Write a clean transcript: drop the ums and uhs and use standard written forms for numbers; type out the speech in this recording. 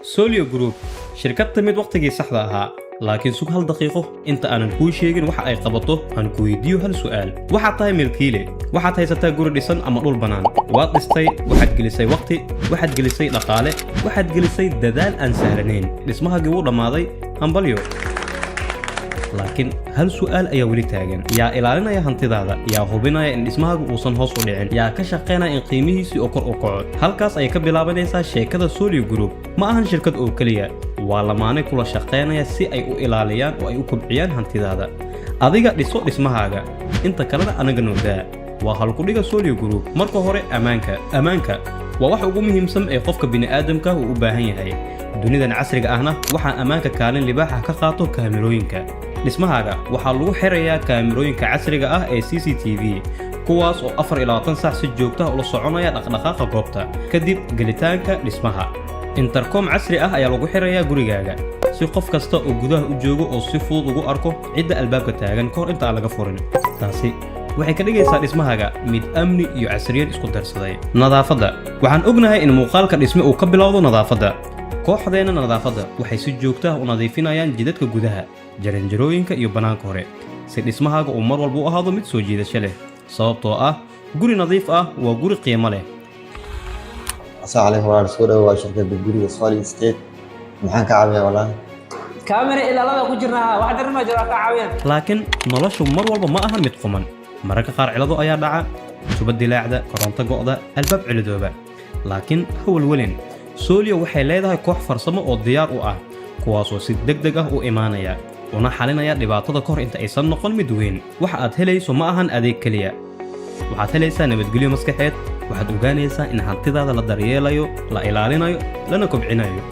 سوليو جروب شركة تمد وقتigii saxda ahaa laakiin sug hal daqiiqo inta aanan kuu sheegin waxa ay qabato aan ku weydiiyo hal su'aal waxa tahay milkiile waxaad haysataa guri dhisan ama dhul banaan waad dhistay waxaad gelisay waqti waxaad gelisay dhaqaale waxaad gelisay dadaal aan sahlanayn dhismahagii wuu dhamaaday hambalyo laakiin hal su'aal ayaa weli taagan yaa ilaalinaya hantidaada yaa hubinaya in dhismahagu uusan hoos u dhicin yaa ka shaqeynaya in qiimihiisii oo kor u kaco halkaas ay ka bilaabanaysaa sheekada Solio Group ma ahan shirkad oo kaliya waa lamaane kula shaqeynaya si ay u ilaaliyaan oo ay u kobciyaan hantidaada adiga dhiso dhismahaaga inta kalena anaga noodaa waa halku dhiga Solio Group marka hore amaanka waa wax ugu muhiimsan ee qofka bini'aadamka uu u baahan yahay dunidan casriga ahna waxa amaanka kaalin libaax ka qaato kaamirooyinka dhismahaaga waxaa lagu xirayaa kaamirooyinka casriga ah ee CCTV kuwaas oo 24 saac si joogto ah ula soconaya dhaqdhaqaaqa goobta kadib gelitaanka dhismaha intercom casri ah ayaa lagu xirayaa gurigaaga si qof kasta oo gudaha u joogo oo si fudud ugu arko cidda albaabka taagan kor inta aan laga furin taasi waxay ka dhigaysaa dhismahaaga mid amni iyo casriyeed isku darsaday nadaafadda waxaan ognahay in muuqaalka dhisme uu ka bilowdo nadaafadda kooxdeena nadaafadda waxay si joogto ah u nadiifinayaan jidadka gudaha jaranjarooyinka iyo banaanka hore si dhismahaaga uu mar walba u ahaado mid soo jiidasho leh sababtoo ah guri nadiif ah waa guri qiimo leh السلام عليكم ورحمة الله وبركاته شركة بالجوري صالي ستيت maxaan ka caawiyaa walaal kaamira ilaalada ku jirnaa wax darma jiro ka caawiyaan laakiin noloshu mar walba ma aha mid quman mararka qaar cilado ayaa dhaca subad dilaacda koronto go'da albaab cilidooba laakiin hawl welin Solio waxay leedahay koox farsamo oo diyaar u ah kuwaas oo si degdeg ah u imaanaya una xalinaya dhibaatada kor inta aysan noqon mid weyn waxa aad helayso ma ahan adeeg kaliya waxaad helaysaa nabadgelyo maskaxeed waxaad ogaanaysaa in hantidaada la daryeelayo la ilaalinayo lana kobcinayo